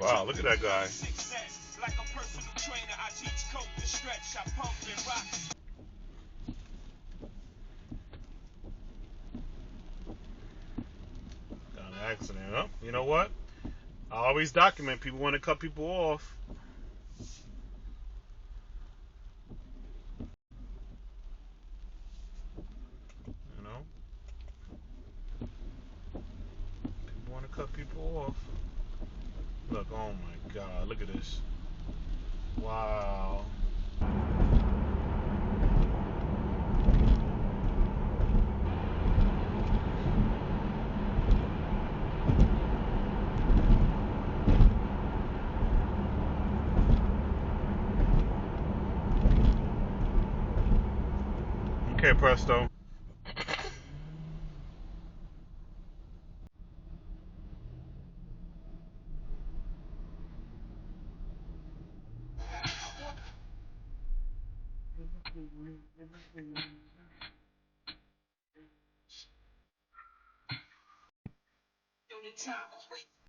Wow, look at that guy. Got an accident. Oh, you know what? I always document people want to cut people off. You know? People want to cut people off. Look, oh my God, look at this. Wow. Okay, Presto.